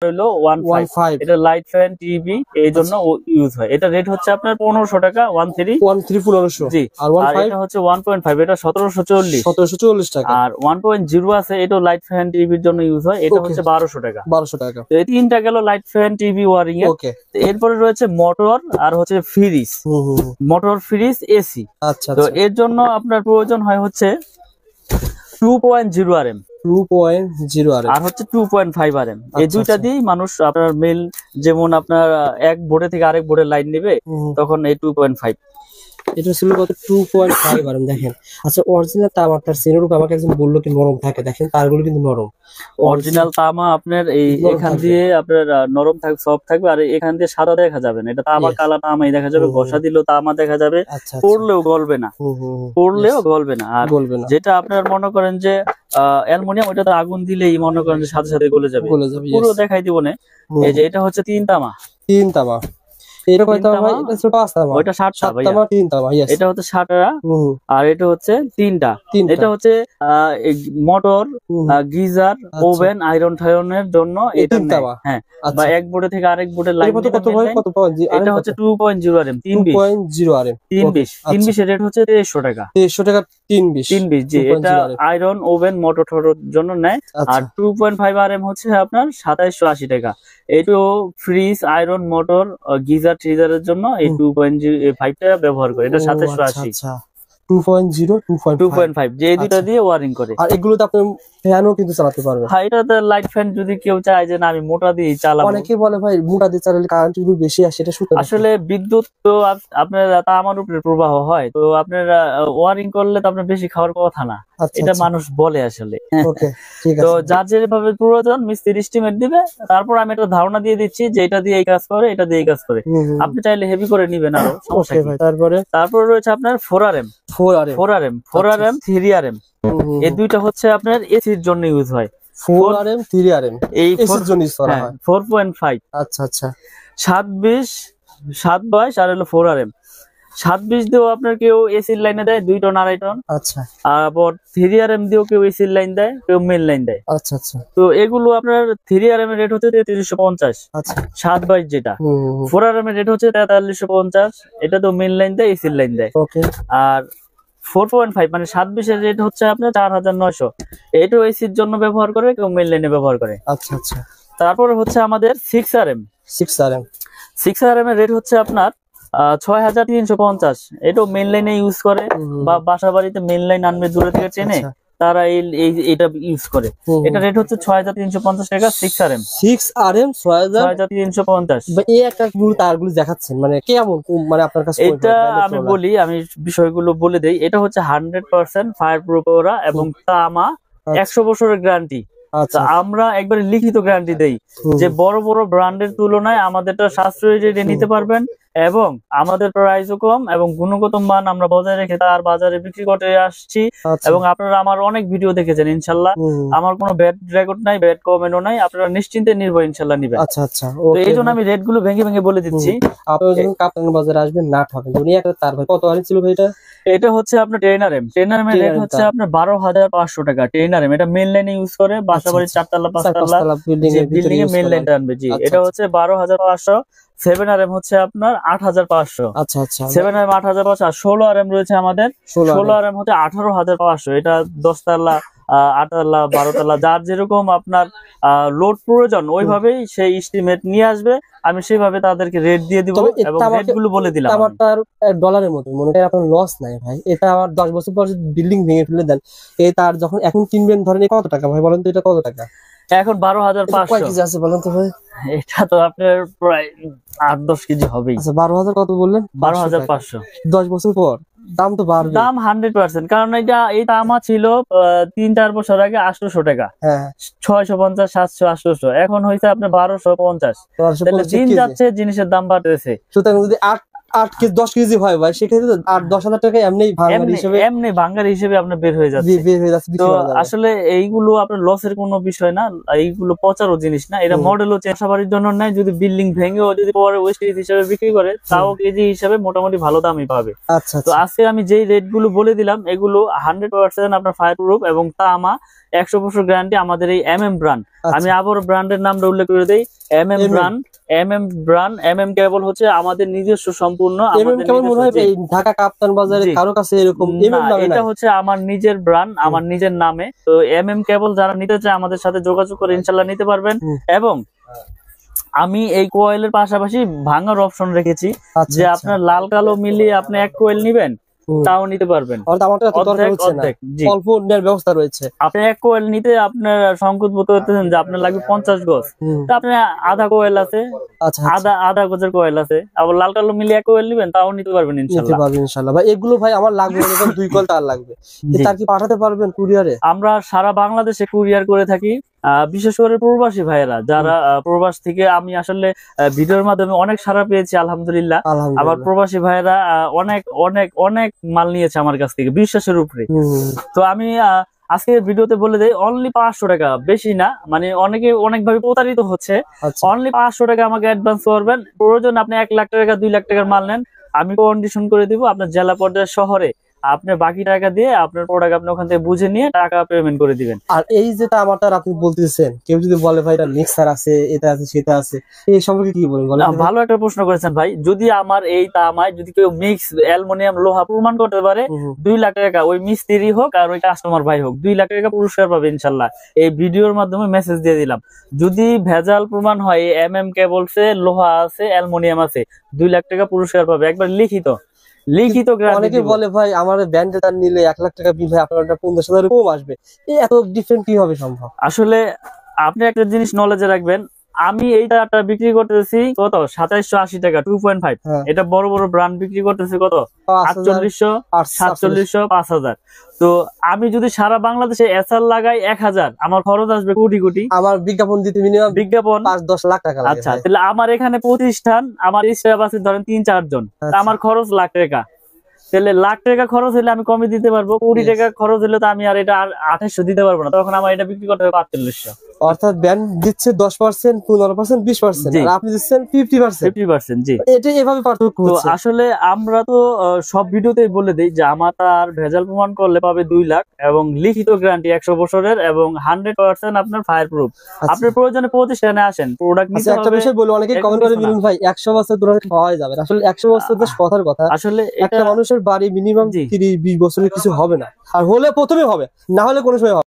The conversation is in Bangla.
হলো 15। এটা লাইট ফ্যান টিভি এই জন্য ইউজ হয়। এটা রেট হচ্ছে আপনার 1500 টাকা। 13 1500 জি। আর এটা হচ্ছে 1.5, এটা 1740 টাকা। আর 1.0 আছে, এটা লাইট ফ্যান টিভির জন্য ইউজ হয়, এটা হচ্ছে 1200 টাকা। 1200 টাকা। তো এই তিনটা গেল লাইট ফ্যান টিভি ওয়ারিং এর। এরপরে রয়েছে মোটর আর হচ্ছে ফ্রিজ, মোটর ফ্রিজ এসি। আচ্ছা। তো এর জন্য আপনার প্রয়োজন হয় হচ্ছে 2.0 RM, 2.0 RM আর হচ্ছে 2.5 RM। এই দুইটা দিয়েই মানুষ আপনার মেল, যেমন আপনার এক বোর্ডে থেকে আরেক বোর্ডে লাইন নেবে, তখন এই 2.5। এটা ছিল কত? 2.5 RM। দেখেন, আচ্ছা অরিজিনাল তামাটার সেনের উপর আমাকে একজন বললো কি নরম থাকে, দেখেন তারগুলো কিন্তু নরম। অরিজিনাল তামা আপনার এই এখান দিয়ে আপনার নরম থাকবে, সফট থাকবে, আর এখান দিয়ে সাদা দেখা যাবে না। এটা তামা কালা তামাই দেখা যাবে, ঘষা দিলেও তামা দেখা যাবে, পড়লেও গলবে না, পড়লেও গলবে না। আর যেটা আপনার মনে করেন যে অ্যালুমিনিয়াম, ওটা তো আগুন দিলেই মনে করেন যে সাথে সাথে গলে যাবে, পুরো দেখাই দিব না। এই যে এটা হচ্ছে 3 তামা। এটা কয়টা ভাই? এটা ছোট আছে ভাই, ওটা 7টা ভাই, 3টা ভাই। এটা হচ্ছে 7টা, আর এটা হচ্ছে 3টা। এটা হচ্ছে মোটর, গিজার, ওভেন, আয়রন ঠায়রনের জন্য এটা নেয়। হ্যাঁ, বা এক বোর্ডে থেকে আরেক বোর্ডে লাইন কত ভাই? কত পাওয়া যায়? এটা হচ্ছে 2.0 RM, 320 RM। 320 এর রেট হচ্ছে 2300 টাকা। 2300 টাকা 320 জি। এটা আয়রন, ওভেন, মোটর ঠোরের জন্য নেয়। আর 2.5 RM হচ্ছে আপনার 2780 টাকা। এইটো ফ্রিজ, আয়রন, মোটর, গিজার, ট্রিজারের জন্য এই 2.5 টাকা ব্যবহার করে। এটা 2780। 2.5 যে দুটো দিয়ে ওয়ারিং করে। আর এগুলোতে আপনি ফ্যানও কিন্তু চালাতে পারবেন। হ্যাঁ, এটাতে লাইট ফ্যান যদি কেউ চায় যে না আমি মোটা দিয়ে চালাবো। অনেকে বলে ভাই মোটা দিয়ে চালালে কারেন্ট বিল বেশি আসে, এটা সত্যি? আসলে বিদ্যুৎ তো আপনার তামার উপরে প্রবাহ হয়, তো আপনার ওয়ারিং করলে তো আপনার বেশি খাওয়ার কথা না, এটা মানুষ বলে আসলে। তো যার যেভাবে প্রয়োজন মিস্ত্রি এস্টিমেট দিবে, তারপর আমি একটা ধারণা দিয়ে দিচ্ছি যে এটা দিয়ে এই কাজ করে, এটা দিয়ে এই কাজ করে। আপনি চাইলে হেভি করে নিবেন আরো, সমস্যা কি। তারপরে রয়েছে আপনার 4 RM, 3 RM। এই দুইটা হচ্ছে আপনার এসির জন্য ইউজ হয়। 4 RM 3 RM এই এসির জন্য ইউজ করা হয়। 4.5। আচ্ছা। 720 722 আর হলো 4 RM। 720 দিয়েও আপনার কেউ এসির লাইনে দেয় 2 টন 2.5 টন। আচ্ছা। আবার 3 RM দিয়েও কেউ এসির লাইন দেয়, কেউ মেল লাইন দেয়। আচ্ছা। তো এগুলো আপনার 3 RM এর রেট হচ্ছে 3350। আচ্ছা। 722 যেটা। 4 RM এর রেট হচ্ছে 4350। এটা তো মেল লাইন দেয়, এসির লাইন দেয়। আর 4.5 মানে 720 এর রেট হচ্ছে আপনার 4900। এটাও এসির জন্য ব্যবহার করে, কেউ মেল লাইনে ব্যবহার করে। আচ্ছা। তারপরে হচ্ছে আমাদের 6 RM। 6 RM এর রেট হচ্ছে আপনার 6350। এটাও মেন লাইনে ইউজ করে, বা বাসা বাড়িতে মেন লাইন আনবে দূরে থেকে টেনে, তারা এটা ইউজ করে। এটা রেট হচ্ছে 6350 টাকা। 6 RM 6350। এই একটা তারগুলো দেখাচ্ছেন মানে কেমন, মানে আপনার কাছে এটা আমি বলি, আমি বিষয়গুলো বলে দেই। এটা হচ্ছে 100% ফায়ার প্রুফ ওরা, এবং তামা 100 বছরের গ্যারান্টি। আমরা একবারে লিখিত গ্যারান্টি দেই যে বড় বড় ব্র্যান্ডের তুলনায় আমাদেরটা সাশ্রয়ী রেটে নিতে পারবেন, এবং আমাদের প্রাইসও কম, এবং গুণগত মান আমরা বজায় রেখে তার বাজারে বিক্রি করে আসছি। এবং আপনারা আমার অনেক ভিডিও দেখেছেন, ইনশাল্লাহ আমার কোনো ব্যাড রেকর্ড নাই, ব্যাড কমেন্টও নাই। আপনারা নিশ্চিন্তে নির্ভয় ইনশাল্লাহ নিবেন। তো এই জন্য আমি রেট গুলো ভেঙে ভেঙে বলে দিচ্ছি। আপনারা যখন কাপ্তান বাজারে আসবেন না ঠকেন। তার ভাই কত ছিল ভাই? এটা হচ্ছে আপনার 10 RM। 10 RM এর রেট হচ্ছে আপনার 12500 টাকা। 10 RM এটা মেন লাইনে ইউজ করে, বাসাবাড়ির 4 তলা 5 তলা বিল্ডিং এ মেন লাইনটা আনবে। জি, এটা হচ্ছে 12500। 7 RM হচ্ছে আপনার 8500। আচ্ছা। 7 RM 8500। আর 16 RM রয়েছে আমাদের। 16 RM হচ্ছে 18500। এটা 10 তলা, 8 তলা, 12 তলা, যার যেরকম আপনার লোড প্রয়োজন ওইভাবেই সেই এস্টিমেট নিয়ে আসবে। আমি সেইভাবে তাদেরকে রেট দিয়ে দিব, এবং রেট গুলো বলে দিলাম। তার ডলারের মতো মনে হয় আপনার লস নাই ভাই। এটা আমার 10 বছর পর যদি বিল্ডিং ভেঙে ফেলে দেন, এই তার যখন এখন কিনবেন ধরেন কত টাকা ভাই বলেন তো? এটা কত টাকা এখন? 12500। কয় কেজি আছে বলেন তো ভাই? এটা তো আপনার প্রায় 8-10 কেজি হবেই। আচ্ছা, 12000 কত বললেন? 12500। 10 বছর পর দাম তো বাড়বে। দাম 100%, কারণ এই তামা ছিল 3-4 বছর আগে 800 টাকা। 650, 700, 800। এখন হয়েছে আপনার 1250। দিন যাচ্ছে জিনিসের দাম বাড়তেছে। সুতরাং যদি 8 কেজি 10 কেজি হয় ভাই, সেক্ষেত্রে 8-10,000 টাকা এমনি ভাঙারি হিসেবে আপনার বের হয়ে যাচ্ছে। তো আসলে এইগুলো আপনার লসের কোনো বিষয় না, এইগুলো পচারও জিনিস না। এটা মডেলও চাষাবাড়ির জন্য নাই। যদি বিল্ডিং ভেঙেও যদি পরে ওয়েস্টেজ হিসেবে বিক্রি করে, তাও কেজি হিসাবে মোটামুটি ভালো দামই পাবে। তো আজকে আমি যেই রেট গুলো বলে দিলাম, এগুলো 100% আপনার ফায়ার প্রুফ এবং তামা 100 বছর গ্যারান্টি আমাদের এই MM ব্র্যান্ড। আমি আবার ব্র্যান্ডের নামটা উল্লেখ করে দেই, MM ব্র্যান্ড। MM কেবল হচ্ছে আমাদের নিজস্ব সম্পূর্ণ, ঢাকা কাপ্তান বাজারে কারো কাছে এরকম এটা হচ্ছে আমার নিজের ব্র্যান্ড, আমার নিজের নামে। তো MM কেবল যারা নিতে চায় আমাদের সাথে যোগাযোগ করে ইনশাআল্লাহ নিতে পারবেন। এবং আমি এই কোয়েলের পাশাপাশি ভাঙার অপশন রেখেছি, যে আপনার লাল কালো মিলিয়ে আপনি এক কোয়েল নিবেন তাও নিতে পারবেন, ব্যবস্থা রয়েছে। আপনি এক কোয়েল নিতে আপনার সংকোচ বোধ করতেছেন যে আপনার লাগবে 50 গজ, তা আপনি আধা কোয়েল আছে, আধা গজের কোয়েল আছে, আবার লাল কালো মিলিয়ে এক কোয়েল নিবেন তাও নিতে পারবেন ইনশাআল্লাহ। ভাই এগুলো ভাই আমার লাগবে 2 কোয়েল তার লাগবে, তার কি পাঠাতে পারবেন কুরিয়ারে? আমরা সারা বাংলাদেশে কুরিয়ার করে থাকি, বিশেষ করে প্রবাসী ভাইয়েরা যারা প্রবাস থেকে, আমি আসলে ভিডিওর মাধ্যমে অনেক সাড়া পেয়েছি আলহামদুলিল্লাহ। আবার প্রবাসী ভাইয়েরা অনেক অনেক অনেক মাল নিয়েছে আমার কাছ থেকে বিশ্বাসের উপরে। তো আমি আজকে ভিডিওতে বলে দেই, অনলি 500 টাকা, বেশি না, মানে অনেকে অনেক ভাবে প্রতারিত হচ্ছে। অনলি 500 টাকা আমাকে অ্যাডভান্স করবেন, প্রয়োজন আপনি 1 লাখ টাকা 2 লাখ টাকার মাল নেন, আমি কন্ডিশন করে দিব আপনার জেলা পর্যায়ে শহরে, আপনি বাকি টাকা দিয়ে আপনার প্রোডাক্ট আপনি ওখান থেকে বুঝে নিয়ে টাকা পেমেন্ট করে দিবেন। আর এই যেটা আমারটা আপনি বলতেছেন, কেউ যদি বলে ভাই এটা মিক্সার আছে, এটা আছে, সেটা আছে, এই সম্পর্কে কি বলেন? ভালো একটা প্রশ্ন করেছেন ভাই। যদি আমার এই তামায় যদি কেউ মিক্স অ্যালুমিনিয়াম লোহা প্রমাণ করতে পারে, 2 লাখ টাকা, ওই মিস্ত্রি হোক আর ওই কাস্টমার ভাই হোক, 2 লাখ টাকা পুরস্কার পাবে ইনশাল্লাহ। এই ভিডিওর মাধ্যমে মেসেজ দিয়ে দিলাম, যদি ভেজাল প্রমাণ হয় MM কেবলসে লোহা আছে অ্যালুমিনিয়াম আছে, 2 লাখ টাকা পুরস্কার পাবে, একবার লিখিত। অনেকে বলে ভাই আমার ব্যান্ডে তার নিলে 1 লাখ টাকা বিল হয়, আপনার 50,000 কম আসবে, এত ডিফারেন্ট কিভাবে সম্ভব? আসলে আপনি একটা জিনিস নলেজে রাখবেন, আমি এইটা বিক্রি করতেছি কত 2780 টাকা 2.5, এটা বড় বড় ব্র্যান্ড বিক্রি করতেছি কত 4800 4700 5000। তো আমি যদি সারা বাংলাদেশে এসআর লাগাই 1000, আমার খরচ আসবে কোটি কোটি। আমার বিজ্ঞাপন দিতে মিনিমাম বিজ্ঞাপন 5-10 লাখ টাকা লাগে। আচ্ছা, তাহলে আমার এখানে প্রতিষ্ঠান, আমার স্টাফ আছে ধরেন 3-4 জন, আমার খরচ লাখ টাকা, তাহলে লাখ টাকা খরচ হলে আমি কমে দিতে পারবো, কোটি টাকা খরচ হলে তো আমি আর এটা 2800 দিতে পারবো না, তখন আমার এটা বিক্রি করতে হবে 4500। অর্থাৎ ব্যান্ড দিচ্ছে 10%, 15%, 20%, আর আপনি দিচ্ছেন 50%। জি, এটা এভাবে পার্থক্য হচ্ছে। আসলে আমরা তো সব ভিডিওতেই বলে দেই যে আমার আর ভেজাল প্রমাণ করলে পাবে 2 লাখ এবং লিখিত গ্যারান্টি 100 বছরের এবং 100% আপনার ফায়ার প্রুফ। আপনার প্রয়োজনে প্রতিষ্ঠানে আসেন, প্রোডাক্ট নিতে হবে। একটা বিষয় বলি, অনেকে কমেন্ট করে মিলন ভাই 100 বছর ধরে পাওয়া যাবে, আসলে 100 বছর তো কথার কথা। আসলে একটা মানুষের বাড়ি মিনিমাম 30-20 বছরের কিছু হবে না, আর হলে প্রথমে হবে, না হলে কোনো সময় হবে।